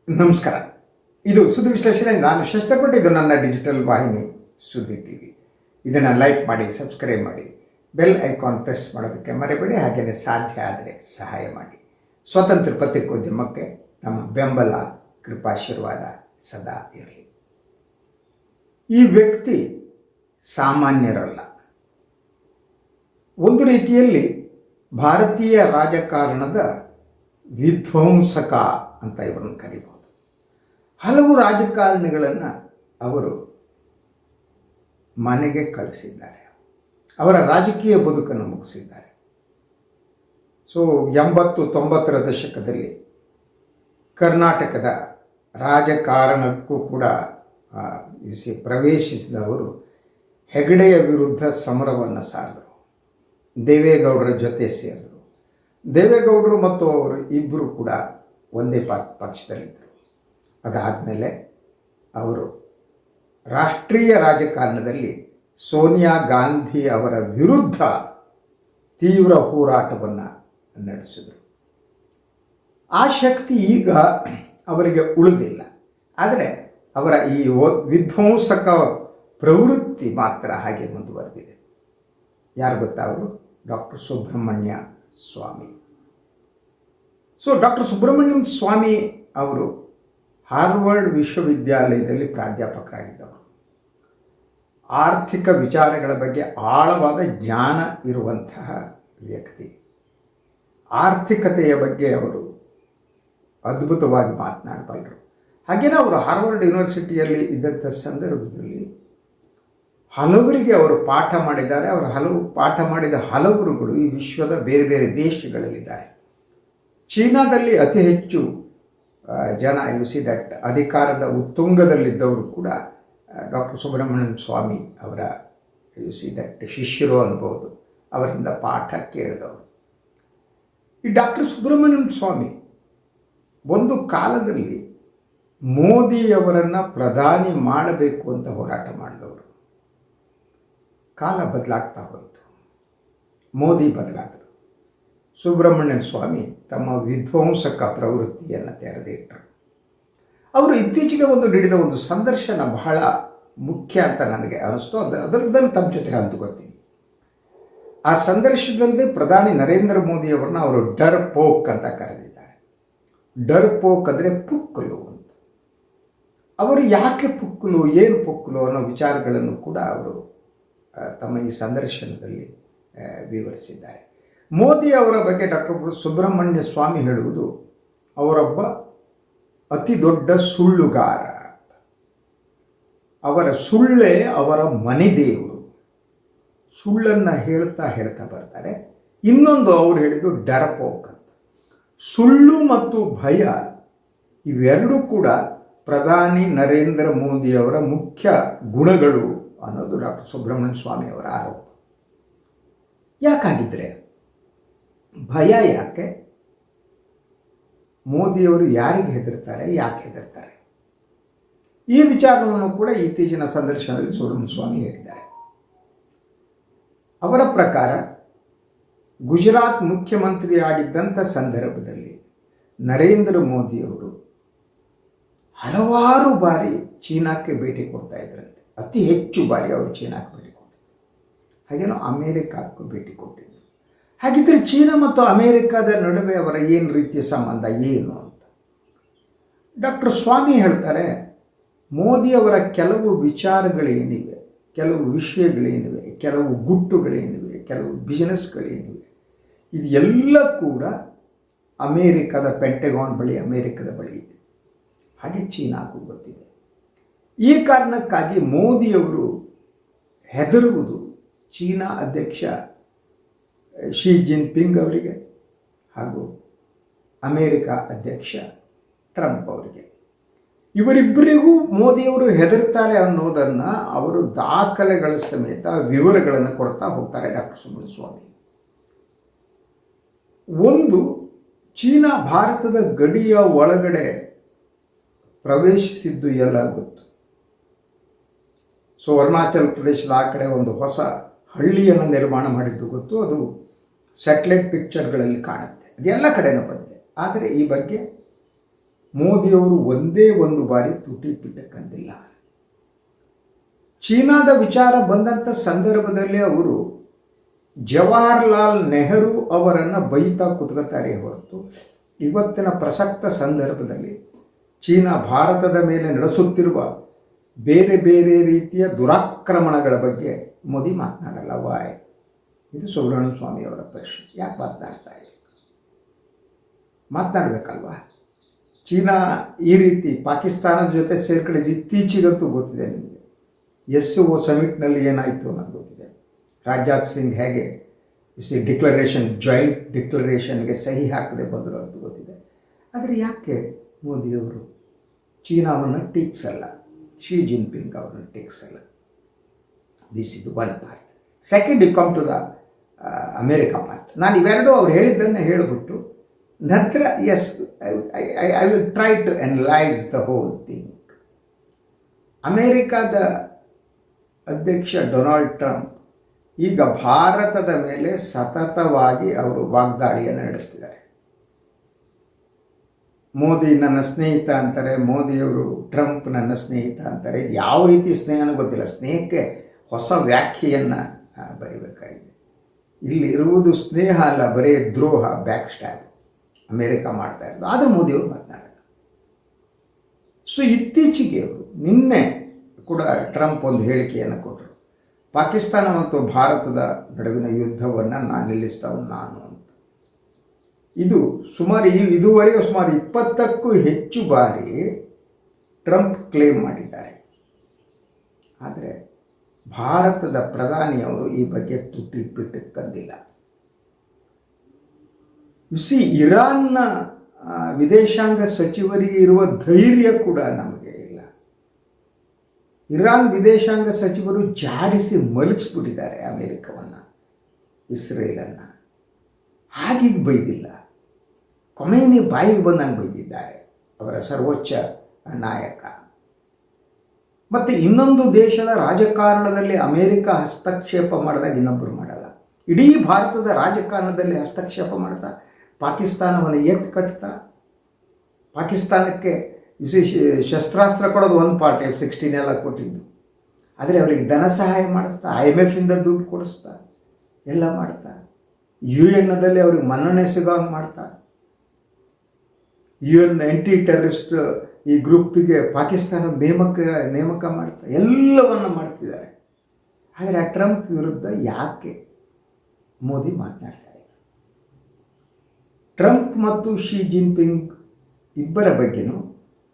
ನಮಸ್ಕಾರ. ಇದು ಸುದ್ದಿ ವಿಶ್ಲೇಷಣೆ. ನಾನು ಶಶಿಧರ್. ಇದು ನನ್ನ ಡಿಜಿಟಲ್ ವಾಹಿನಿ ಸುದ್ದಿ ಟಿವಿ. ಇದನ್ನು ಲೈಕ್ ಮಾಡಿ, ಸಬ್ಸ್ಕ್ರೈಬ್ ಮಾಡಿ, ಬೆಲ್ ಐಕಾನ್ ಪ್ರೆಸ್ ಮಾಡೋದಕ್ಕೆ ಮರೆಯಬೇಡಿ. ಹಾಗೆಯೇ ಸಾಧ್ಯ ಆದರೆ ಸಹಾಯ ಮಾಡಿ. ಸ್ವತಂತ್ರ ಪತ್ರಿಕೋದ್ಯಮಕ್ಕೆ ನಮ್ಮ ಬೆಂಬಲ, ಕೃಪಾಶೀರ್ವಾದ ಸದಾ ಇರಲಿ. ಈ ವ್ಯಕ್ತಿ ಸಾಮಾನ್ಯರಲ್ಲ. ಒಂದು ರೀತಿಯಲ್ಲಿ ಭಾರತೀಯ ರಾಜಕಾರಣದ ವಿಧ್ವಂಸಕ ಅಂತ ಇವರನ್ನು ಕರೀಬಹುದು. ಹಲವು ರಾಜಕಾರಣಿಗಳನ್ನು ಅವರು ಮನೆಗೆ ಕಳಿಸಿದ್ದಾರೆ. ಅವರ ರಾಜಕೀಯ ಬದುಕನ್ನು ಮುಗಿಸಿದ್ದಾರೆ. ಸೊ 80-90ರ ದಶಕದಲ್ಲಿ ಕರ್ನಾಟಕದ ರಾಜಕಾರಣಕ್ಕೂ ಕೂಡ ಪ್ರವೇಶಿಸಿದವರು ಹೆಗಡೆಯ ವಿರುದ್ಧ ಸಮರವನ್ನು ಸಾರಿದರು. ದೇವೇಗೌಡರ ಜೊತೆ ಸೇರಿದರು. ದೇವೇಗೌಡರು ಮತ್ತು ಅವರು ಇಬ್ಬರು ಕೂಡ ಒಂದೇ ಪಕ್ಷದಲ್ಲಿದ್ದರು. ಅದಾದಮೇಲೆ ಅವರು ರಾಷ್ಟ್ರೀಯ ರಾಜಕಾರಣದಲ್ಲಿ ಸೋನಿಯಾ ಗಾಂಧಿ ಅವರ ವಿರುದ್ಧ ತೀವ್ರ ಹೋರಾಟವನ್ನು ನಡೆಸಿದರು. ಆ ಶಕ್ತಿ ಈಗ ಅವರಿಗೆ ಉಳಿದಿಲ್ಲ. ಆದರೆ ಅವರ ಈ ವಿಧ್ವಂಸಕ ಪ್ರವೃತ್ತಿ ಮಾತ್ರ ಹಾಗೆ ಮುಂದುವರೆದಿದೆ. ಯಾರು ಗೊತ್ತಾ? ಅವರು ಡಾಕ್ಟರ್ ಸುಬ್ರಹ್ಮಣ್ಯ ಸ್ವಾಮಿ. ಸೊ ಡಾಕ್ಟರ್ ಸುಬ್ರಹ್ಮಣ್ಯಂ ಸ್ವಾಮಿ ಅವರು ಹಾರ್ವರ್ಡ್ ವಿಶ್ವವಿದ್ಯಾಲಯದಲ್ಲಿ ಪ್ರಾಧ್ಯಾಪಕರಾಗಿದ್ದವರು. ಆರ್ಥಿಕ ವಿಚಾರಗಳ ಬಗ್ಗೆ ಆಳವಾದ ಜ್ಞಾನ ಇರುವಂತಹ ವ್ಯಕ್ತಿ. ಆರ್ಥಿಕತೆಯ ಬಗ್ಗೆ ಅವರು ಅದ್ಭುತವಾಗಿ ಮಾತನಾಡಬಲ್ಲರು. ಹಾಗೆಯೇ ಅವರು ಹಾರ್ವರ್ಡ್ ಯೂನಿವರ್ಸಿಟಿಯಲ್ಲಿ ಇದ್ದಂಥ ಸಂದರ್ಭದಲ್ಲಿ ಹಲವರಿಗೆ ಅವರು ಪಾಠ ಮಾಡಿದ್ದಾರೆ. ಅವರು ಪಾಠ ಮಾಡಿದ ಹಲವರುಗಳು ಈ ವಿಶ್ವದ ಬೇರೆ ಬೇರೆ ದೇಶಗಳಲ್ಲಿದ್ದಾರೆ. ಚೀನಾದಲ್ಲಿ ಅತಿ ಹೆಚ್ಚು ಜನ ದಟ್ ಅಧಿಕಾರದ ಉತ್ತುಂಗದಲ್ಲಿದ್ದವರು ಕೂಡ ಡಾಕ್ಟರ್ ಸುಬ್ರಹ್ಮಣ್ಯಂ ಸ್ವಾಮಿ ಅವರ ದಟ್ ಶಿಷ್ಯರು ಅನ್ಬೋದು. ಅವರಿಂದ ಪಾಠ ಕೇಳಿದವರು. ಈ ಡಾಕ್ಟರ್ ಸುಬ್ರಹ್ಮಣ್ಯಂ ಸ್ವಾಮಿ ಒಂದು ಕಾಲದಲ್ಲಿ ಮೋದಿಯವರನ್ನು ಪ್ರಧಾನಿ ಮಾಡಬೇಕು ಅಂತ ಹೋರಾಟ ಮಾಡಿದವರು. ಕಾಲ ಬದಲಾಗ್ತಾ ಹೋಯಿತು. ಮೋದಿ ಬದಲಾದರು. ಸುಬ್ರಹ್ಮಣ್ಯ ಸ್ವಾಮಿ ತಮ್ಮ ವಿಧ್ವಂಸಕ ಪ್ರವೃತ್ತಿಯನ್ನು ತೆರೆದಿಟ್ಟರು. ಅವರು ಇತ್ತೀಚೆಗೆ ನೀಡಿದ ಒಂದು ಸಂದರ್ಶನ ಬಹಳ ಮುಖ್ಯ ಅಂತ ನನಗೆ ಅನಿಸ್ತು. ಅದನ್ನು ತಮ್ಮ ಜೊತೆ ಹಂಚ್ಕೋತೀನಿ. ಆ ಸಂದರ್ಶನದಲ್ಲಿ ಪ್ರಧಾನಿ ನರೇಂದ್ರ ಮೋದಿಯವರನ್ನ ಅವರು ಡರ್ ಪೋಕ್ ಅಂತ ಕರೆದಿದ್ದಾರೆ. ಡರ್ ಪೋಕ್ ಅಂದರೆ ಪುಕ್ಕಲು ಅಂತ. ಅವರು ಯಾಕೆ ಪುಕ್ಕಲು, ಏನು ಪುಕ್ಕಲು ಅನ್ನೋ ವಿಚಾರಗಳನ್ನು ಕೂಡ ಅವರು ತಮ್ಮ ಈ ಸಂದರ್ಶನದಲ್ಲಿ ವಿವರಿಸಿದ್ದಾರೆ. ಮೋದಿ ಅವರ ಬಗ್ಗೆ ಡಾಕ್ಟರ್ ಸುಬ್ರಹ್ಮಣ್ಯ ಸ್ವಾಮಿ ಹೇಳುವುದು ಅವರೊಬ್ಬ ಅತಿ ದೊಡ್ಡ ಸುಳ್ಳುಗಾರ. ಅವರ ಸುಳ್ಳೇ ಅವರ ಮನೆದೇವರು. ಸುಳ್ಳನ್ನು ಹೇಳ್ತಾ ಬರ್ತಾರೆ. ಇನ್ನೊಂದು ಅವರು ಹೇಳಿದ್ದು ಡರಪೋಕ್ ಅಂತ. ಸುಳ್ಳು ಮತ್ತು ಭಯ ಇವೆರಡೂ ಕೂಡ ಪ್ರಧಾನಿ ನರೇಂದ್ರ ಮೋದಿಯವರ ಮುಖ್ಯ ಗುಣಗಳು ಅನ್ನೋದು ಡಾಕ್ಟರ್ ಸುಬ್ರಹ್ಮಣ್ಯ ಸ್ವಾಮಿ ಅವರ ಆರೋಪ. ಯಾಕಾಗಿದ್ದರೆ ಭಯ ಯಾಕೆ? ಮೋದಿಯವರು ಯಾರಿಗೆ ಹೆದರ್ತಾರೆ, ಯಾಕೆ ಹೆದರ್ತಾರೆ? ಈ ವಿಚಾರವನ್ನು ಕೂಡ ಇತ್ತೀಚಿನ ಸಂದರ್ಶನದಲ್ಲಿ ಸುಬ್ರಹ್ಮಣ್ಯ ಸ್ವಾಮಿ ಹೇಳಿದ್ದಾರೆ. ಅವರ ಪ್ರಕಾರ ಗುಜರಾತ್ ಮುಖ್ಯಮಂತ್ರಿ ಆಗಿದ್ದಂಥ ಸಂದರ್ಭದಲ್ಲಿ ನರೇಂದ್ರ ಮೋದಿಯವರು ಹಲವಾರು ಬಾರಿ ಚೀನಾಕ್ಕೆ ಭೇಟಿ ಕೊಡ್ತಾ ಇದ್ರಂತೆ. ಅತಿ ಹೆಚ್ಚು ಬಾರಿ ಅವರು ಚೀನಾಕ್ಕೆ ಭೇಟಿ ಕೊಟ್ಟಿದ್ದರು. ಹಾಗೇನೋ ಅಮೇರಿಕಕ್ಕೂ ಭೇಟಿ ಕೊಟ್ಟಿದ್ದರು. ಹಾಗಿದ್ದರೆ ಚೀನಾ ಮತ್ತು ಅಮೇರಿಕಾದ ನಡುವೆ ಅವರ ಏನು ರೀತಿಯ ಸಂಬಂಧ, ಏನು ಅಂತ ಡಾಕ್ಟರ್ ಸ್ವಾಮಿ ಹೇಳ್ತಾರೆ. ಮೋದಿಯವರ ಕೆಲವು ವಿಚಾರಗಳೇನಿವೆ, ಕೆಲವು ವಿಷಯಗಳೇನಿವೆ, ಕೆಲವು ಗುಟ್ಟುಗಳೇನಿವೆ, ಕೆಲವು ಬಿಸ್ನೆಸ್ಗಳೇನಿವೆ, ಇದು ಎಲ್ಲ ಕೂಡ ಅಮೇರಿಕದ ಪೆಂಟಗಾನ್ ಬಳಿ, ಅಮೇರಿಕದ ಬಳಿ ಇದೆ. ಹಾಗೆ ಚೀನಾಗೂ ಗೊತ್ತಿದೆ. ಈ ಕಾರಣಕ್ಕಾಗಿ ಮೋದಿಯವರು ಹೆದರುವುದು ಚೀನಾ ಅಧ್ಯಕ್ಷ ಶಿ ಜಿನ್ಪಿಂಗ್ ಅವರಿಗೆ ಹಾಗೂ ಅಮೇರಿಕ ಅಧ್ಯಕ್ಷ ಟ್ರಂಪ್ ಅವರಿಗೆ. ಇವರಿಬ್ಬರಿಗೂ ಮೋದಿಯವರು ಹೆದರ್ತಾರೆ ಅನ್ನೋದನ್ನು ಅವರು ದಾಖಲೆಗಳ ಸಮೇತ ವಿವರಗಳನ್ನು ಕೊಡ್ತಾ ಹೋಗ್ತಾರೆ ಡಾಕ್ಟರ್ ಸುಬ್ರಹ್ಮಣ್ಯ ಸ್ವಾಮಿ. ಒಂದು, ಚೀನಾ ಭಾರತದ ಗಡಿಯ ಒಳಗಡೆ ಪ್ರವೇಶಿಸಿದ್ದು ಎಲ್ಲ ಗೊತ್ತು. ಸೊ ಅರುಣಾಚಲ ಪ್ರದೇಶದ ಆ ಕಡೆ ಒಂದು ಹೊಸ ಹಳ್ಳಿಯನ್ನು ನಿರ್ಮಾಣ ಮಾಡಿದ್ದು ಗೊತ್ತು. ಅದು ಸ್ಯಾಟಲೈಟ್ ಪಿಕ್ಚರ್ಗಳಲ್ಲಿ ಕಾಣುತ್ತೆ. ಅದೆಲ್ಲ ಕಡೆನೂ ಬಂದಿದೆ. ಆದರೆ ಈ ಬಗ್ಗೆ ಮೋದಿಯವರು ಒಂದೇ ಒಂದು ಬಾರಿ ತುಟಿ ಬಿಟ್ಟಕ್ಕಂದಿಲ್ಲ. ಚೀನಾದ ವಿಚಾರ ಬಂದಂಥ ಸಂದರ್ಭದಲ್ಲಿ ಅವರು ಜವಾಹರ್ಲಾಲ್ ನೆಹರು ಅವರನ್ನು ಬೈತಾ ಕುತ್ಕೋತಾರೆ ಹೊರತು ಇವತ್ತಿನ ಪ್ರಸಕ್ತ ಸಂದರ್ಭದಲ್ಲಿ ಚೀನಾ ಭಾರತದ ಮೇಲೆ ನಡೆಸುತ್ತಿರುವ ಬೇರೆ ಬೇರೆ ರೀತಿಯ ದುರಾಕ್ರಮಣಗಳ ಬಗ್ಗೆ ಮೋದಿ ಮಾತನಾಡಲ್ಲ. ವಾಯ್? ಇದು ಸುಬ್ರಹ್ಮಣ್ಯ ಸ್ವಾಮಿಯವರ ಪ್ರಶ್ನೆ. ಯಾಕೆ ಮಾತನಾಡ್ತಾ ಇಲ್ಲ? ಮಾತನಾಡಬೇಕಲ್ವಾ? ಚೀನಾ ಈ ರೀತಿ ಪಾಕಿಸ್ತಾನದ ಜೊತೆ ಸೇರ್ಕೊಂಡಿದ್ದು ಇತ್ತೀಚೆಗಂತೂ ಗೊತ್ತಿದೆ ನಿಮಗೆ. SCO ಸಮಿಟ್ನಲ್ಲಿ ಏನಾಯಿತು ಅನ್ನೋದು ಗೊತ್ತಿದೆ. ರಾಜನಾಥ್ ಸಿಂಗ್ ಹೇಗೆ ಡಿಕ್ಲರೇಷನ್, ಜಾಯಿಂಟ್ ಡಿಕ್ಲರೇಷನ್ಗೆ ಸಹಿ ಹಾಕದೆ ಬಂದರು ಅಂತ ಗೊತ್ತಿದೆ. ಆದರೆ ಯಾಕೆ ಮೋದಿಯವರು ಚೀನಾವನ್ನು ಟೀಕ್ಸಲ್ಲ, ಶಿ ಜಿನ್ಪಿಂಗ್ ಅವರನ್ನು ಟೀಕ್ಸಲ್ಲ? This is one part. Second, you come to the America part. ನಾನು ಇವೆರಡೂ ಅವ್ರು ಹೇಳಿದ್ದನ್ನು ಹೇಳಿಬಿಟ್ಟು ನಂತರ as I will try to analyse the whole thing. ಅಮೇರಿಕಾದ ಅಧ್ಯಕ್ಷ ಡೊನಾಲ್ಡ್ ಟ್ರಂಪ್ ಈಗ ಭಾರತದ ಮೇಲೆ ಸತತವಾಗಿ ಅವರು ವಾಗ್ದಾಳಿಯನ್ನು ನಡೆಸ್ತಿದ್ದಾರೆ. ಮೋದಿ ನನ್ನ ಸ್ನೇಹಿತ ಅಂತಾರೆ, ಮೋದಿಯವರು ಟ್ರಂಪ್ ನನ್ನ ಸ್ನೇಹಿತ ಅಂತಾರೆ. ಯಾವ ರೀತಿ ಸ್ನೇಹನೂ ಗೊತ್ತಿಲ್ಲ. ಸ್ನೇಹಕ್ಕೆ ಹೊಸ ವ್ಯಾಖ್ಯೆಯನ್ನು ಬರೀಬೇಕಾಗಿದೆ. ಇಲ್ಲಿ ಇರುವುದು ಸ್ನೇಹ ಅಲ್ಲ, ಬರೀ ದ್ರೋಹ, ಬ್ಯಾಕ್ ಸ್ಟ್ಯಾಬ್ ಅಮೇರಿಕ ಮಾಡ್ತಾ ಇರೋದು. ಆದರೆ ಮೋದಿಯವರು ಮಾತನಾಡಲ್ಲ. ಸೊ ಇತ್ತೀಚೆಗೆ ಅವರು ನಿನ್ನೆ ಕೂಡ ಟ್ರಂಪ್ ಒಂದು ಹೇಳಿಕೆಯನ್ನು ಕೊಟ್ಟರು. ಪಾಕಿಸ್ತಾನ ಮತ್ತು ಭಾರತದ ನಡುವಿನ ಯುದ್ಧವನ್ನು ನಾನು ನಿಲ್ಲಿಸ್ತವನು ನಾನು ಅಂತ. ಇದು ಇದುವರೆಗೆ ಸುಮಾರು 20ಕ್ಕೂ ಹೆಚ್ಚು ಬಾರಿ ಟ್ರಂಪ್ ಕ್ಲೇಮ್ ಮಾಡಿದ್ದಾರೆ. ಆದರೆ ಭಾರತದ ಪ್ರಧಾನಿಯವರು ಈ ಬಗ್ಗೆ ತುಟಿ ಬಿಟ್ಟಕ್ಕಂದಿಲ್ಲ. ಇರಾನ್ನ ವಿದೇಶಾಂಗ ಸಚಿವರಿಗೆ ಇರುವ ಧೈರ್ಯ ಕೂಡ ನಮಗೆ ಇಲ್ಲ. ಇರಾನ್ ವಿದೇಶಾಂಗ ಸಚಿವರು ಜಾಡಿಸಿ ಮಲಗಿಸ್ಬಿಟ್ಟಿದ್ದಾರೆ ಅಮೇರಿಕವನ್ನು, ಇಸ್ರೇಲನ್ನು. ಹಾಗೀಗ ಬೈದಿಲ್ಲ, ಕೊಮೇನಿ ಬಾಯಿಗೆ ಬಂದಂಗೆ ಬೈದಿದ್ದಾರೆ ಅವರ ಸರ್ವೋಚ್ಚ ನಾಯಕ. ಮತ್ತು ಇನ್ನೊಂದು ದೇಶದ ರಾಜಕಾರಣದಲ್ಲಿ ಅಮೇರಿಕ ಹಸ್ತಕ್ಷೇಪ ಮಾಡಿದಾಗ ಇನ್ನೊಬ್ಬರು ಮಾಡಲ್ಲ. ಇಡೀ ಭಾರತದ ರಾಜಕಾರಣದಲ್ಲಿ ಹಸ್ತಕ್ಷೇಪ ಮಾಡ್ತಾ ಪಾಕಿಸ್ತಾನವನ್ನು ಕಟ್ತಾ, ಪಾಕಿಸ್ತಾನಕ್ಕೆ ಶಸ್ತ್ರಾಸ್ತ್ರ ಕೊಡೋದು ಒಂದು ಪಾರ್ಟ್, F-16 ಎಲ್ಲ ಕೊಟ್ಟಿದ್ದು. ಆದರೆ ಅವರಿಗೆ ಧನ ಸಹಾಯ ಮಾಡಿಸ್ತಾ, IMF ಇಂದ ದುಡ್ಡು ಕೊಡಿಸ್ತಾ, ಎಲ್ಲ ಮಾಡ್ತಾ, UN ಅವ್ರಿಗೆ ಮನ್ನಣೆ ಸಿಗೋಂಗೆ ಮಾಡ್ತಾ, UN ಆ್ಯಂಟಿ ಟೆರರಿಸ್ಟ್ ಈ ಗ್ರೂಪಿಗೆ ಪಾಕಿಸ್ತಾನ ನೇಮಕ ಮಾಡ್ತಾ ಎಲ್ಲವನ್ನು ಮಾಡ್ತಿದ್ದಾರೆ. ಆದರೆ ಆ ಟ್ರಂಪ್ ವಿರುದ್ಧ ಯಾಕೆ ಮೋದಿ ಮಾತನಾಡ್ತಾ ಇಲ್ಲ? ಟ್ರಂಪ್ ಮತ್ತು ಶಿ ಜಿನ್ಪಿಂಗ್ ಇಬ್ಬರ ಬಗ್ಗೆನೂ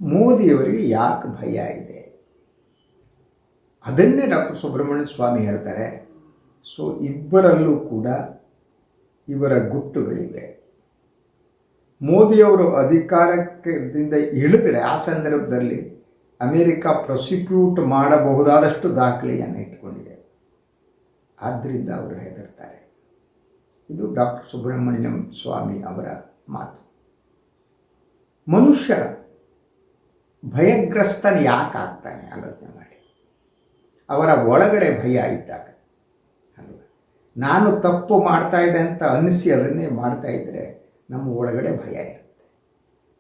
ಮೋದಿಯವರಿಗೆ ಯಾಕೆ ಭಯ ಇದೆ? ಅದನ್ನೇ ಡಾಕ್ಟರ್ ಸುಬ್ರಹ್ಮಣ್ಯ ಸ್ವಾಮಿ ಹೇಳ್ತಾರೆ. ಸೊ ಇಬ್ಬರಲ್ಲೂ ಕೂಡ ಇವರ ಗುಟ್ಟುಗಳಿವೆ. ಮೋದಿಯವರು ಅಧಿಕಾರದಿಂದ ಇಳಿದರೆ ಆ ಸಂದರ್ಭದಲ್ಲಿ ಅಮೇರಿಕ ಪ್ರಾಸಿಕ್ಯೂಟ್ ಮಾಡಬಹುದಾದಷ್ಟು ದಾಖಲೆಯನ್ನು ಇಟ್ಟುಕೊಂಡಿದೆ. ಆದ್ದರಿಂದ ಅವರು ಹೆದರ್ತಾರೆ. ಇದು ಡಾಕ್ಟರ್ ಸುಬ್ರಹ್ಮಣ್ಯಂ ಸ್ವಾಮಿ ಅವರ ಮಾತು. ಮನುಷ್ಯ ಭಯಗ್ರಸ್ತನ ಯಾಕೆ ಆಗ್ತಾನೆ ಆಲೋಚನೆ ಮಾಡಿ. ಅವರ ಒಳಗಡೆ ಭಯ ಇದ್ದಾಗ ಅಲ್ವ, ನಾನು ತಪ್ಪು ಮಾಡ್ತಾ ಇದ್ದೆ ಅಂತ ಅನ್ನಿಸಿ ಅದನ್ನೇ ಮಾಡ್ತಾ ಇದ್ದರೆ ನಮ್ಮ ಒಳಗಡೆ ಭಯ ಇರುತ್ತೆ.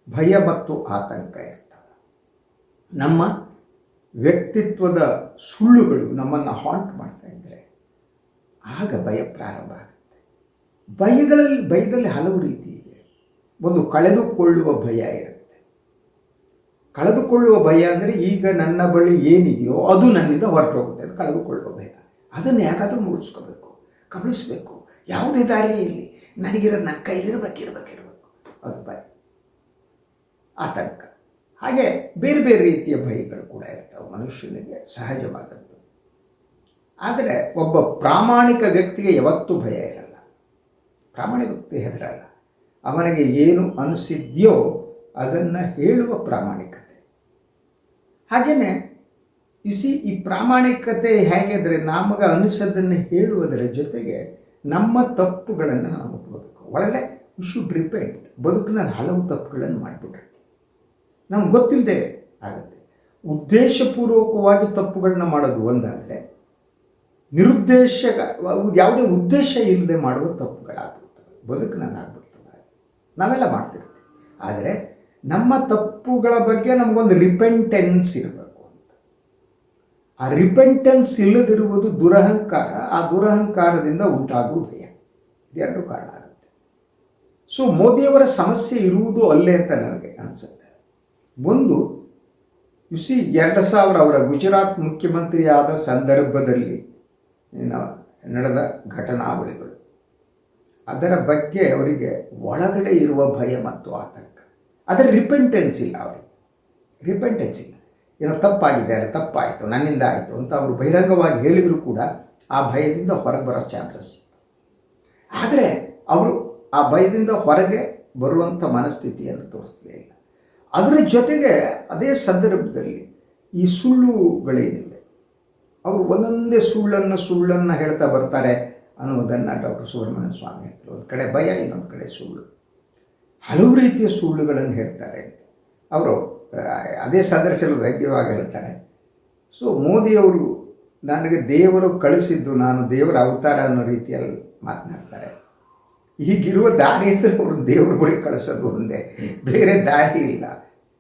ಭಯ ಮತ್ತು ಆತಂಕ ಇರ್ತವೆ. ನಮ್ಮ ವ್ಯಕ್ತಿತ್ವದ ಸುಳ್ಳುಗಳು ನಮ್ಮನ್ನು ಹಾಂಟ್ ಮಾಡ್ತಾ ಇದ್ದರೆ ಆಗ ಭಯ ಪ್ರಾರಂಭ ಆಗುತ್ತೆ. ಭಯದಲ್ಲಿ ಹಲವು ರೀತಿ ಇದೆ. ಒಂದು ಕಳೆದುಕೊಳ್ಳುವ ಭಯ ಇರುತ್ತೆ. ಕಳೆದುಕೊಳ್ಳುವ ಭಯ ಅಂದರೆ ಈಗ ನನ್ನ ಬಳಿ ಏನಿದೆಯೋ ಅದು ನನ್ನಿಂದ ಹೊರಟು ಹೋಗುತ್ತೆ, ಅದು ಕಳೆದುಕೊಳ್ಳುವ ಭಯ. ಅದನ್ನು ಯಾಕಾದರೂ ಮುಗಿಸ್ಕೋಬೇಕು, ಕಬಳಿಸ್ಬೇಕು, ಯಾವುದೇ ದಾರಿಯಲ್ಲಿ ನನಗಿರೋದು ನನ್ನ ಕೈಲಿರಬೇಕು, ಅದು ಭಯ. ಆತಂಕ. ಹಾಗೆ ಬೇರೆ ಬೇರೆ ರೀತಿಯ ಭಯಗಳು ಕೂಡ ಇರ್ತವೆ, ಮನುಷ್ಯನಿಗೆ ಸಹಜವಾದದ್ದು. ಆದರೆ ಒಬ್ಬ ಪ್ರಾಮಾಣಿಕ ವ್ಯಕ್ತಿಗೆ ಯಾವತ್ತೂ ಭಯ ಇರಲ್ಲ. ಪ್ರಾಮಾಣಿಕ ವ್ಯಕ್ತಿ ಹೆದರಲ್ಲ. ಅವನಿಗೆ ಏನು ಅನಿಸಿದ್ಯೋ ಅದನ್ನು ಹೇಳುವ ಪ್ರಾಮಾಣಿಕತೆ. ಹಾಗೆಯೇ ಈ ಪ್ರಾಮಾಣಿಕತೆ ಹೇಗೆಂದರೆ ನಮಗೆ ಅನಿಸೋದನ್ನು ಹೇಳುವುದರ ಜೊತೆಗೆ ನಮ್ಮ ತಪ್ಪುಗಳನ್ನು ನಾವು ಒಪ್ಕೋಬೇಕು. ಒಳಗಡೆ ವಿ ಶುಡ್ ರಿಪೆಂಟ್. ಬದುಕಿನಲ್ಲಿ ಹಲವು ತಪ್ಪುಗಳನ್ನು ಮಾಡಿಬಿಟ್ರೆ ನಮ್ಗೆ ಗೊತ್ತಿಲ್ಲದೆ ಆಗುತ್ತೆ. ಉದ್ದೇಶಪೂರ್ವಕವಾಗಿ ತಪ್ಪುಗಳನ್ನ ಮಾಡೋದು ಒಂದಾದರೆ, ಯಾವುದೇ ಉದ್ದೇಶ ಇಲ್ಲದೆ ಮಾಡುವ ತಪ್ಪುಗಳಾಗ್ಬಿಡ್ತವೆ, ಬದುಕಿನಲ್ಲಿ ಆಗ್ಬಿಡ್ತವೆ. ನಾವೆಲ್ಲ ಮಾಡ್ತಿರ್ತೀವಿ. ಆದರೆ ನಮ್ಮ ತಪ್ಪುಗಳ ಬಗ್ಗೆ ನಮಗೊಂದು ರಿಪೆಂಟೆನ್ಸ್ ಇರಬೇಕು ಅಂತ. ಆ ರಿಪೆಂಟೆನ್ಸ್ ಇಲ್ಲದಿರುವುದು ದುರಹಂಕಾರ, ಆ ದುರಹಂಕಾರದಿಂದ ಉಂಟಾಗುವ ಭಯ. ಇದೆರಡು ಕಾರಣ ಆಗುತ್ತೆ. ಸೊ ಮೋದಿಯವರ ಸಮಸ್ಯೆ ಇರುವುದು ಅಲ್ಲೇ ಅಂತ ನನಗೆ ಅನಿಸುತ್ತೆ. ಒಂದು ಯುಸಿ 2000 ಅವರ ಗುಜರಾತ್ ಮುಖ್ಯಮಂತ್ರಿ ಆದ ಸಂದರ್ಭದಲ್ಲಿ ನಡೆದ ಘಟನಾವಳಿಗಳು, ಅದರ ಬಗ್ಗೆ ಅವರಿಗೆ ಒಳಗಡೆ ಇರುವ ಭಯ ಮತ್ತು ಆತಂಕ. ಅದರ ರಿಪೆಂಟೆನ್ಸ್ ಇಲ್ಲ ಅವರಿಗೆ, ರಿಪೆಂಟೆನ್ಸ್ ಇಲ್ಲ. ಏನೋ ತಪ್ಪಾಗಿದೆ, ಅಲ್ಲ ತಪ್ಪಾಯಿತು, ನನ್ನಿಂದ ಆಯಿತು ಅಂತ ಅವರು ಬಹಿರಂಗವಾಗಿ ಹೇಳಿದರೂ ಕೂಡ ಆ ಭಯದಿಂದ ಹೊರಗೆ ಬರೋ ಚಾನ್ಸಸ್ ಇತ್ತು. ಆದರೆ ಅವರು ಆ ಭಯದಿಂದ ಹೊರಗೆ ಬರುವಂಥ ಮನಸ್ಥಿತಿಯನ್ನು ತೋರಿಸಲೇ ಇಲ್ಲ. ಅದರ ಜೊತೆಗೆ ಅದೇ ಸಂದರ್ಭದಲ್ಲಿ ಈ ಸುಳ್ಳುಗಳೇನಿವೆ, ಅವರು ಒಂದೊಂದೇ ಸುಳ್ಳನ್ನು ಹೇಳ್ತಾ ಬರ್ತಾರೆ ಅನ್ನೋದನ್ನು ಡಾಕ್ಟರ್ ಸುಬ್ರಹ್ಮಣ್ಯ ಸ್ವಾಮಿ ಹೇಳ್ತಾರೆ. ಒಂದು ಕಡೆ ಭಯ, ಇನ್ನೊಂದು ಕಡೆ ಸುಳ್ಳು, ಹಲವು ರೀತಿಯ ಸುಳ್ಳುಗಳನ್ನು ಹೇಳ್ತಾರೆ. ಅವರು ಅದೇ ಸಂದರ್ಶನದಲ್ಲಿ ಧೈರ್ಯವಾಗಿ ಹೇಳ್ತಾರೆ. ಸೊ ಮೋದಿಯವರು ನನಗೆ ದೇವರು ಕಳಿಸಿದ್ದು, ನಾನು ದೇವರ ಅವತಾರ ಅನ್ನೋ ರೀತಿಯಲ್ಲಿ ಮಾತನಾಡ್ತಾರೆ. ಹೀಗಿರುವ ದಾರಿ ಅಂದರೆ ಅವರು ದೇವ್ರ ಬಳಿ ಕಳಿಸೋದು ಒಂದೇ, ಬೇರೆ ದಾರಿ ಇಲ್ಲ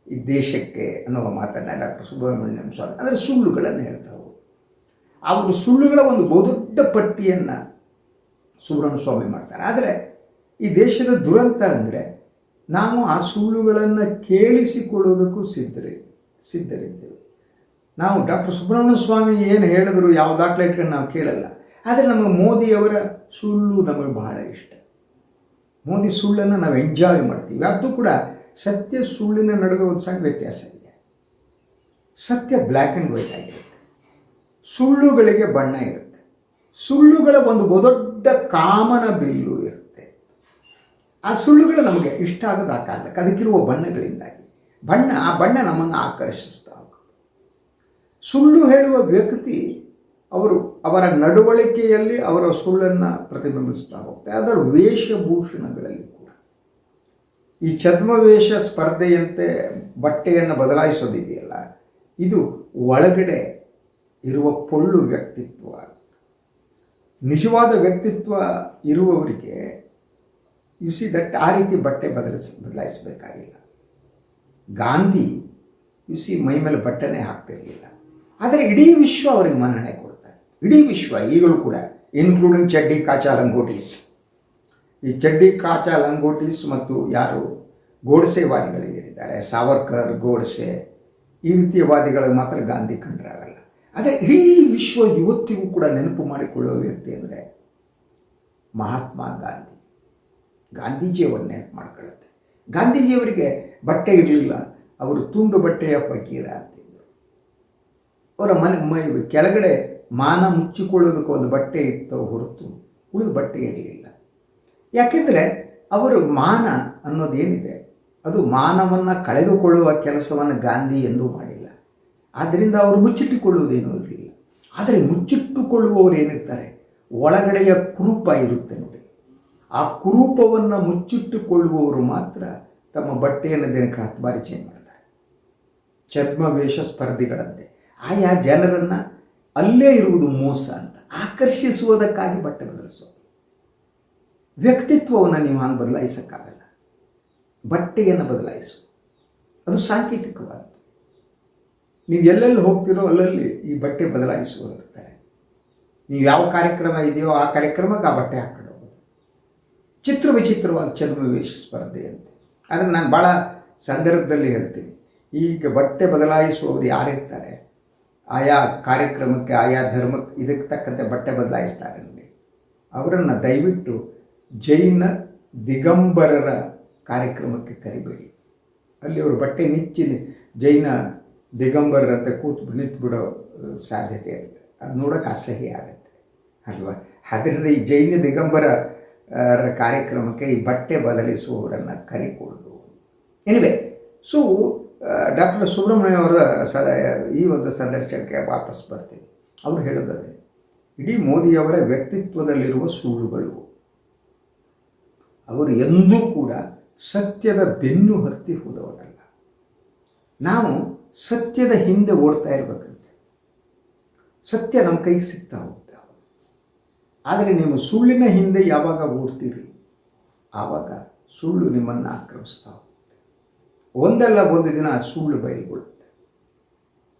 ಈ ದೇಶಕ್ಕೆ ಅನ್ನುವ ಮಾತನ್ನು ಡಾಕ್ಟರ್ ಸುಬ್ರಹ್ಮಣ್ಯಂ ಸ್ವಾಮಿ ಅಂದರೆ ಸುಳ್ಳುಗಳನ್ನು ಹೇಳ್ತಾರೆ. ಅವರು ಸುಳ್ಳುಗಳ ಒಂದು ಬಹುದೊಡ್ಡ ಪಟ್ಟಿಯನ್ನು ಸುಬ್ರಹ್ಮಣ್ಯ ಸ್ವಾಮಿ ಮಾಡ್ತಾರೆ. ಆದರೆ ಈ ದೇಶದ ದುರಂತ ಅಂದರೆ ನಾವು ಆ ಸುಳ್ಳುಗಳನ್ನು ಕೇಳಿಸಿಕೊಳ್ಳೋದಕ್ಕೂ ಸಿದ್ಧರಿದ್ದೇವೆ. ನಾವು ಡಾಕ್ಟರ್ ಸುಬ್ರಹ್ಮಣ್ಯ ಸ್ವಾಮಿ ಏನು ಹೇಳಿದ್ರು ಯಾವ ದಾಖಲೆ ಇಟ್ಕೊಂಡು ನಾವು ಕೇಳಲ್ಲ. ಆದರೆ ನಮಗೆ ಮೋದಿಯವರ ಸುಳ್ಳು ನಮಗೆ ಬಹಳ ಇಷ್ಟ. ಮೋದಿ ಸುಳ್ಳನ್ನು ನಾವು ಎಂಜಾಯ್ ಮಾಡ್ತೀವಿ. ಅದು ಕೂಡ ಸತ್ಯ ಸುಳ್ಳಿನ ನಡುವೆ ಒಂದು ಸಣ್ಣ ವ್ಯತ್ಯಾಸ ಇದೆ. ಸತ್ಯ ಬ್ಲ್ಯಾಕ್ ಆ್ಯಂಡ್ ವೈಟ್ ಆಗಿರುತ್ತೆ, ಸುಳ್ಳುಗಳಿಗೆ ಬಣ್ಣ ಇರುತ್ತೆ. ಸುಳ್ಳುಗಳ ಒಂದು ಬಹುದೊಡ್ಡ ಕಾಮನ ಬಿಲ್ಲು ಇರುತ್ತೆ. ಆ ಸುಳ್ಳುಗಳು ನಮಗೆ ಇಷ್ಟ ಆಗೋದು ಆ ಕಾರಣಕ್ಕೆ, ಅದಕ್ಕಿರುವ ಬಣ್ಣಗಳಿಂದಾಗಿ. ಆ ಬಣ್ಣ ನಮ್ಮನ್ನು ಆಕರ್ಷಿಸ್ತಾ ಹೋಗುತ್ತೆ. ಸುಳ್ಳು ಹೇಳುವ ವ್ಯಕ್ತಿ ಅವರ ನಡವಳಿಕೆಯಲ್ಲಿ ಅವರ ಸುಳ್ಳನ್ನು ಪ್ರತಿಬಿಂಬಿಸ್ತಾ ಹೋಗ್ತಾರೆ. ಅದರ ವೇಷಭೂಷಣಗಳಲ್ಲಿ ಕೂಡ ಈ ಛದ್ಮವೇಷ ಸ್ಪರ್ಧೆಯಂತೆ ಬಟ್ಟೆಯನ್ನು ಬದಲಾಯಿಸೋದಿದೆಯಲ್ಲ, ಇದು ಒಳಗಡೆ ಇರುವ ಪೊಳ್ಳು ವ್ಯಕ್ತಿತ್ವ. ನಿಜವಾದ ವ್ಯಕ್ತಿತ್ವ ಇರುವವರಿಗೆ ದಟ್ ಆ ರೀತಿ ಬಟ್ಟೆ ಬದಲಾಯಿಸಬೇಕಾಗಿಲ್ಲ. ಗಾಂಧಿ ಮೈ ಮೇಲೆ ಬಟ್ಟೆನೇ ಹಾಕ್ತಿರಲಿಲ್ಲ. ಆದರೆ ಇಡೀ ವಿಶ್ವ ಅವರಿಗೆ ಮನ್ನಣೆ ಕೊಡ್ತಾರೆ. ಇಡೀ ವಿಶ್ವ ಈಗಲೂ ಕೂಡ, ಇನ್ಕ್ಲೂಡಿಂಗ್ ಚಡ್ಡಿ ಕಾಚಾ ಲಂಗೋಟೀಸ್. ಈ ಚಡ್ಡಿ ಕಾಚಾ ಲಂಗೋಟೀಸ್ ಮತ್ತು ಯಾರು ಗೋಡ್ಸೆವಾದಿಗಳಿದ್ದಾರೆ, ಸಾವರ್ಕರ್, ಗೋಡ್ಸೆ, ಈ ರೀತಿಯ ವಾದಿಗಳಿಗೆ ಮಾತ್ರ ಗಾಂಧಿ ಕಂಡರಾಗಲ್ಲ. ಆದರೆ ಇಡೀ ವಿಶ್ವ ಇವತ್ತಿಗೂ ಕೂಡ ನೆನಪು ಮಾಡಿಕೊಳ್ಳುವ ವ್ಯಕ್ತಿ ಅಂದರೆ ಮಹಾತ್ಮ ಗಾಂಧಿ. ಗಾಂಧೀಜಿಯವರನ್ನ ನೆನಪು ಮಾಡಿಕೊಳ್ಳುತ್ತೆ. ಗಾಂಧೀಜಿಯವರಿಗೆ ಬಟ್ಟೆ ಇರಲಿಲ್ಲ, ಅವರು ತುಂಡು ಬಟ್ಟೆಯ ಫಕೀರ ಅಂತಿದ್ದರು. ಅವರ ಮೈ ಕೆಳಗಡೆ ಮಾನ ಮುಚ್ಚಿಕೊಳ್ಳೋದಕ್ಕೆ ಒಂದು ಬಟ್ಟೆ ಇತ್ತು ಹೊರತು ಉಳಿದ ಬಟ್ಟೆ ಇರಲಿಲ್ಲ. ಯಾಕೆಂದರೆ ಅವರು ಮಾನ ಅನ್ನೋದೇನಿದೆ ಅದು ಮಾನವನ್ನು ಕಳೆದುಕೊಳ್ಳುವ ಕೆಲಸವನ್ನು ಗಾಂಧಿ ಎಂದೂ ಮಾಡಿಲ್ಲ. ಆದ್ದರಿಂದ ಅವರು ಮುಚ್ಚಿಟ್ಟುಕೊಳ್ಳುವುದೇನೂ ಇರಲಿಲ್ಲ. ಆದರೆ ಮುಚ್ಚಿಟ್ಟುಕೊಳ್ಳುವವರು ಏನಿರ್ತಾರೆ, ಒಳಗಡೆಯ ಕುರೂಪ ಇರುತ್ತೆ ನೋಡಿ, ಆ ಕುರೂಪವನ್ನು ಮುಚ್ಚಿಟ್ಟುಕೊಳ್ಳುವವರು ಮಾತ್ರ ತಮ್ಮ ಬಟ್ಟೆಯನ್ನು ದಿನಕ್ಕೆ 10 ಬಾರಿ ಚೇಂಜ್ ಮಾಡ್ತಾರೆ. ಛದ್ಮವೇಷ ಸ್ಪರ್ಧಿಗಳಂತೆ ಆಯಾ ಜನರನ್ನು ಅಲ್ಲೇ ಇರುವುದು ಮೋಸ ಅಂತ ಆಕರ್ಷಿಸುವುದಕ್ಕಾಗಿ ಬಟ್ಟೆ ಬದಲಿಸೋದು. ವ್ಯಕ್ತಿತ್ವವನ್ನು ನೀವು ಹಾಗೆ ಬದಲಾಯಿಸೋಕ್ಕಾಗಲ್ಲ, ಬಟ್ಟೆಯನ್ನು ಬದಲಾಯಿಸು, ಅದು ಸಾಂಕೇತಿಕವಾದದ್ದು. ನೀವು ಎಲ್ಲೆಲ್ಲಿ ಹೋಗ್ತಿರೋ ಅಲ್ಲಲ್ಲಿ ಈ ಬಟ್ಟೆ ಬದಲಾಯಿಸುವವರು ಇರ್ತಾರೆ. ನೀವು ಯಾವ ಕಾರ್ಯಕ್ರಮ ಇದೆಯೋ ಆ ಕಾರ್ಯಕ್ರಮಕ್ಕೆ ಆ ಬಟ್ಟೆ ಹಾಕೊಂಡು ಹೋಗೋದು. ವಿಚಿತ್ರವಾದ ಛದ್ಮವೇಷ ಸ್ಪರ್ಧೆ ಅಂತೆ. ಆದರೆ ನಾನು ಭಾಳ ಸಂದರ್ಭದಲ್ಲಿ ಹೇಳ್ತೀನಿ, ಈಗ ಬಟ್ಟೆ ಬದಲಾಯಿಸುವವರು ಯಾರಿರ್ತಾರೆ, ಆಯಾ ಕಾರ್ಯಕ್ರಮಕ್ಕೆ ಆಯಾ ಧರ್ಮಕ್ಕೆ ಇದಕ್ಕೆ ತಕ್ಕಂತೆ ಬಟ್ಟೆ ಬದಲಾಯಿಸ್ತಾರೆ ನೋಡಿ, ಅವರನ್ನು ದಯವಿಟ್ಟು ಜೈನ ದಿಗಂಬರರ ಕಾರ್ಯಕ್ರಮಕ್ಕೆ ಕರಿಬೇಡಿ. ಅಲ್ಲಿ ಅವರು ಬಟ್ಟೆ ನಿಚ್ಚಿ ಜೈನ ದಿಗಂಬರರಂತೆ ನಿಂತುಬಿಡೋ ಸಾಧ್ಯತೆ ಇರುತ್ತೆ. ಅದು ನೋಡೋಕೆ ಅಸಹ್ಯ ಆಗುತ್ತೆ ಅಲ್ವಾ. ಹಾಗಾದರೆ ಈ ಜೈನ ದಿಗಂಬರ ಕಾರ್ಯಕ್ರಮಕ್ಕೆ ಈ ಬಟ್ಟೆ ಬದಲಿಸುವವರನ್ನು ಕರಿಕೊಡೋದು. ಎನಿವೆ, ಸೊ ಡಾಕ್ಟರ್ ಸುಬ್ರಹ್ಮಣ್ಯ ಅವರ ಈ ಒಂದು ಸಂದರ್ಶನಕ್ಕೆ ವಾಪಸ್ ಬರ್ತೀನಿ. ಅವರು ಹೇಳೋದಾದರೆ ಇಡೀ ಮೋದಿಯವರ ವ್ಯಕ್ತಿತ್ವದಲ್ಲಿರುವ ಸುಳ್ಳುಗಳು, ಅವರು ಎಂದೂ ಕೂಡ ಸತ್ಯದ ಬೆನ್ನು ಹತ್ತಿ ಹೋದವರಲ್ಲ. ನಾವು ಸತ್ಯದ ಹಿಂದೆ ಓಡ್ತಾ ಇರಬೇಕಂತೆ, ಸತ್ಯ ನಮ್ಮ ಕೈಗೆ ಸಿಗ್ತಾ ಹೋಗ್ತಾ. ಆದರೆ ನೀವು ಸುಳ್ಳಿನ ಹಿಂದೆ ಯಾವಾಗ ಓಡ್ತೀರಿ ಆವಾಗ ಸುಳ್ಳು ನಿಮ್ಮನ್ನು ಆಕ್ರಮಿಸ್ತಾ ಹೋಗುತ್ತೆ. ಒಂದಲ್ಲ ಒಂದು ದಿನ ಸುಳ್ಳು ಬಯಲುಗೊಳ್ಳುತ್ತೆ.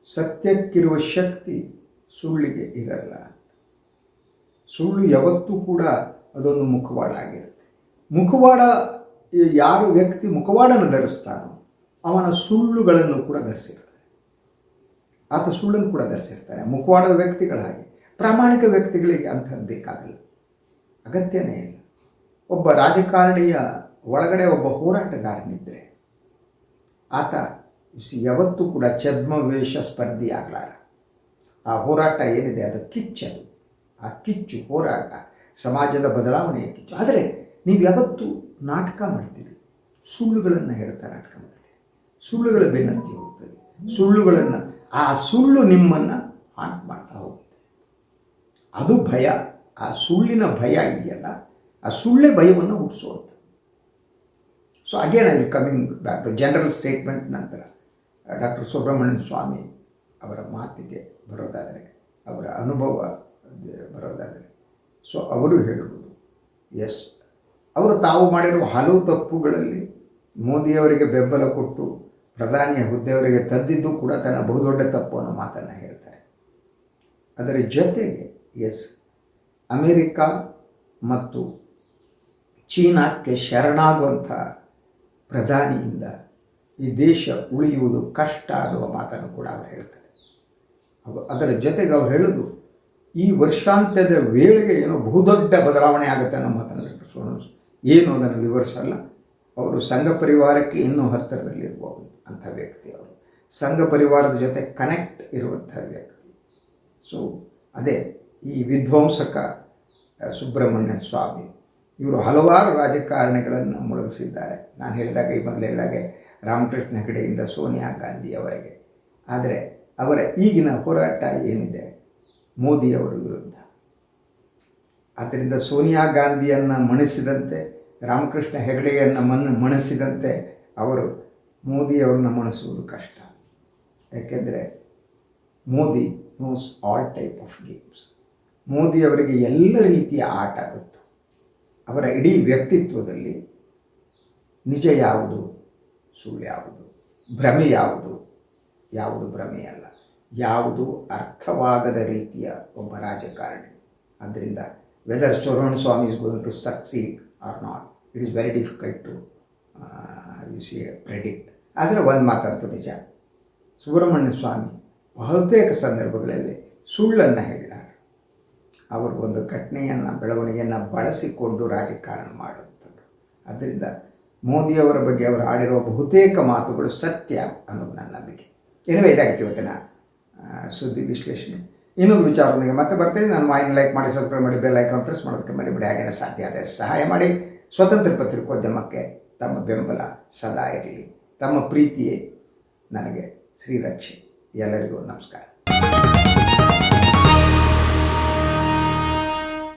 ಸತ್ಯಕ್ಕಿರುವ ಶಕ್ತಿ ಸುಳ್ಳಿಗೆ ಇರಲ್ಲ. ಸುಳ್ಳು ಯಾವತ್ತೂ ಕೂಡ ಅದೊಂದು ಮುಖವಾಡ ಆಗಿರುತ್ತೆ. ಮುಖವಾಡ, ಯಾರು ವ್ಯಕ್ತಿ ಮುಖವಾಡನ್ನು ಧರಿಸ್ತಾನೋ ಅವನ ಸುಳ್ಳುಗಳನ್ನು ಕೂಡ ಧರಿಸಿರ್ತಾನೆ. ಆತ ಸುಳ್ಳನ್ನು ಕೂಡ ಧರಿಸಿರ್ತಾನೆ. ಮುಖವಾಡದ ವ್ಯಕ್ತಿಗಳ ಹಾಗೆ. ಪ್ರಾಮಾಣಿಕ ವ್ಯಕ್ತಿಗಳಿಗೆ ಅಂಥದ್ದು ಬೇಕಾಗಲ್ಲ, ಅಗತ್ಯನೇ ಇಲ್ಲ. ಒಬ್ಬ ರಾಜಕಾರಣಿಯ ಒಳಗಡೆ ಒಬ್ಬ ಹೋರಾಟಗಾರನಿದ್ದರೆ ಆತ ಯಾವತ್ತೂ ಕೂಡ ಛದ್ಮವೇಷ ಸ್ಪರ್ಧಿ ಆಗಲಾರ. ಆ ಹೋರಾಟ ಏನಿದೆ ಅದು ಕಿಚ್ಚದು. ಆ ಕಿಚ್ಚು ಹೋರಾಟ ಸಮಾಜದ ಬದಲಾವಣೆಯ ಕಿಚ್ಚು. ಆದರೆ ನೀವು ಯಾವತ್ತೂ ನಾಟಕ ಮಾಡ್ತೀರಿ, ಸುಳ್ಳುಗಳನ್ನು ಹೇಳ್ತಾ ನಾಟಕ ಮಾಡ್ತೀರಿ, ಸುಳ್ಳುಗಳ ಬೆನ್ನತ್ತಿ ಹೋಗ್ತದೆ, ಸುಳ್ಳುಗಳನ್ನು, ಆ ಸುಳ್ಳು ನಿಮ್ಮನ್ನು ಹಾಂಟ್ ಮಾಡ್ತಾ ಹೋಗುತ್ತೆ. ಅದು ಭಯ. ಆ ಸುಳ್ಳಿನ ಭಯ ಇದೆಯಲ್ಲ, ಆ ಸುಳ್ಳೆ ಭಯವನ್ನು ಹುಟ್ಟಿಸುವಂಥ. So again I will coming back to general statement. ನಂತರ ಡಾಕ್ಟರ್ ಸುಬ್ರಹ್ಮಣ್ಯನ್ ಸ್ವಾಮಿ ಅವರ ಮಾತಿಗೆ ಬರೋದಾದರೆ, ಅವರ ಅನುಭವ ಬರೋದಾದರೆ, ಸೊ ಅವರು ಹೇಳುವುದು, ಎಸ್, ಅವರು ತಾವು ಮಾಡಿರುವ ಹಲವು ತಪ್ಪುಗಳಲ್ಲಿ ಮೋದಿಯವರಿಗೆ ಬೆಂಬಲ ಕೊಟ್ಟು ಪ್ರಧಾನಿಯ ಹುದ್ದೆಯವರಿಗೆ ತಂದಿದ್ದು ಕೂಡ ತನ್ನ ಬಹುದೊಡ್ಡ ತಪ್ಪು ಅನ್ನೋ ಮಾತನ್ನು ಹೇಳ್ತಾರೆ. ಅದರ ಜೊತೆಗೆ ಎಸ್, ಅಮೇರಿಕಾ ಮತ್ತು ಚೀನಾಕ್ಕೆ ಶರಣಾಗುವಂಥ ಪ್ರಧಾನಿಯಿಂದ ಈ ದೇಶ ಉಳಿಯುವುದು ಕಷ್ಟ ಅನ್ನುವ ಮಾತನ್ನು ಕೂಡ ಅವರು ಹೇಳ್ತಾರೆ. ಅದರ ಜೊತೆಗೆ ಅವ್ರು ಹೇಳೋದು, ಈ ವರ್ಷಾಂತ್ಯದ ವೇಳೆಗೆ ಏನೋ ಬಹುದೊಡ್ಡ ಬದಲಾವಣೆ ಆಗುತ್ತೆ ಅನ್ನೋ ಮಾತನ್ನು ಏನು ಅದನ್ನು ವಿವರಿಸಲ್ಲ. ಅವರು ಸಂಘ ಪರಿವಾರಕ್ಕೆ ಇನ್ನೂ ಹತ್ತಿರದಲ್ಲಿರ್ಬೋದು ಅಂಥ ವ್ಯಕ್ತಿ. ಅವರು ಸಂಘ ಪರಿವಾರದ ಜೊತೆ ಕನೆಕ್ಟ್ ಇರುವಂಥ ವ್ಯಕ್ತಿ. ಸೊ ಅದೇ ಈ ವಿಧ್ವಂಸಕ ಸುಬ್ರಹ್ಮಣ್ಯ ಸ್ವಾಮಿ ಇವರು ಹಲವಾರು ರಾಜಕಾರಣಿಗಳನ್ನು ಮುಳುಗಿಸಿದ್ದಾರೆ. ನಾನು ಹೇಳಿದಾಗ, ಈ ಮೊದಲು ಹೇಳಿದಾಗೆ ರಾಮಕೃಷ್ಣ ಹೆಗಡೆಯಿಂದ ಸೋನಿಯಾ ಗಾಂಧಿಯವರೆಗೆ. ಆದರೆ ಅವರ ಈಗಿನ ಹೋರಾಟ ಏನಿದೆ ಮೋದಿಯವರ ವಿರುದ್ಧ. ಆದ್ದರಿಂದ ಸೋನಿಯಾ ಗಾಂಧಿಯನ್ನು ಮಣಿಸಿದಂತೆ, ರಾಮಕೃಷ್ಣ ಹೆಗಡೆಯನ್ನು ಮಣಿಸಿದಂತೆ ಅವರು ಮೋದಿಯವ್ರನ್ನ ಮಣಿಸುವುದು ಕಷ್ಟ. ಯಾಕೆಂದರೆ Modi knows all type of games. ಮೋದಿಯವರಿಗೆ ಎಲ್ಲ ರೀತಿಯ ಆಟ ಗೊತ್ತು. ಅವರ ಇಡೀ ವ್ಯಕ್ತಿತ್ವದಲ್ಲಿ ನಿಜ ಯಾವುದು, ಸುಳ್ಳು ಯಾವುದು, ಭ್ರಮೆ ಯಾವುದು, ಯಾವುದು ಭ್ರಮೆಯಲ್ಲ, ಯಾವುದು ಅರ್ಥವಾಗದ ರೀತಿಯ ಒಬ್ಬ ರಾಜಕಾರಣಿ. ಆದ್ದರಿಂದ whether Subramanian Swamy is going to succeed or not, it is very difficult to predict. ಆದರೆ ಒಂದು ಮಾತಂತೂ ನಿಜ, ಸುಬ್ರಹ್ಮಣ್ಯ ಸ್ವಾಮಿ ಬಹುತೇಕ ಸಂದರ್ಭಗಳಲ್ಲಿ ಸುಳ್ಳನ್ನು ಹೇಳಿದ್ದಾರೆ. ಅವರು ಒಂದು ಘಟನೆಯನ್ನು, ಬೆಳವಣಿಗೆಯನ್ನು ಬಳಸಿಕೊಂಡು ರಾಜಕಾರಣ ಮಾಡುವಂಥದ್ದು. ಆದ್ದರಿಂದ ಮೋದಿಯವರ ಬಗ್ಗೆ ಅವರು ಆಡಿರುವ ಬಹುತೇಕ ಮಾತುಗಳು ಸತ್ಯ ಅನ್ನೋದು ನನ್ನ ನಂಬಿಕೆ. ಏನೇ ಇದಾಗಿತ್ತು ಇವತ್ತಿನ ಸುದ್ದಿ ವಿಶ್ಲೇಷಣೆ. ಇನ್ನೊಂದು ವಿಚಾರದೊಂದಿಗೆ ಮತ್ತೆ ಬರ್ತೀನಿ. ನಾನು ವಾಹಿನಿ ಲೈಕ್ ಮಾಡಿ, ಸಬ್ಸ್ಕ್ರೈಬ್ ಮಾಡಿ, ಬೆಲ್ ಐಕಾನ್ ಪ್ರೆಸ್ ಮಾಡೋದಕ್ಕೆ ಮರಿಬೇಡಿ. ಹಾಗೇನೇ ಸಾಧ್ಯ ಆದ ಸಹಾಯ ಮಾಡಿ. ಸ್ವತಂತ್ರ ಪತ್ರಿಕೋದ್ಯಮಕ್ಕೆ ತಮ್ಮ ಬೆಂಬಲ ಸದಾ ಇರಲಿ. ತಮ್ಮ ಪ್ರೀತಿಯೇ ನನಗೆ ಶ್ರೀರಕ್ಷೆ. ಎಲ್ಲರಿಗೂ ನಮಸ್ಕಾರ.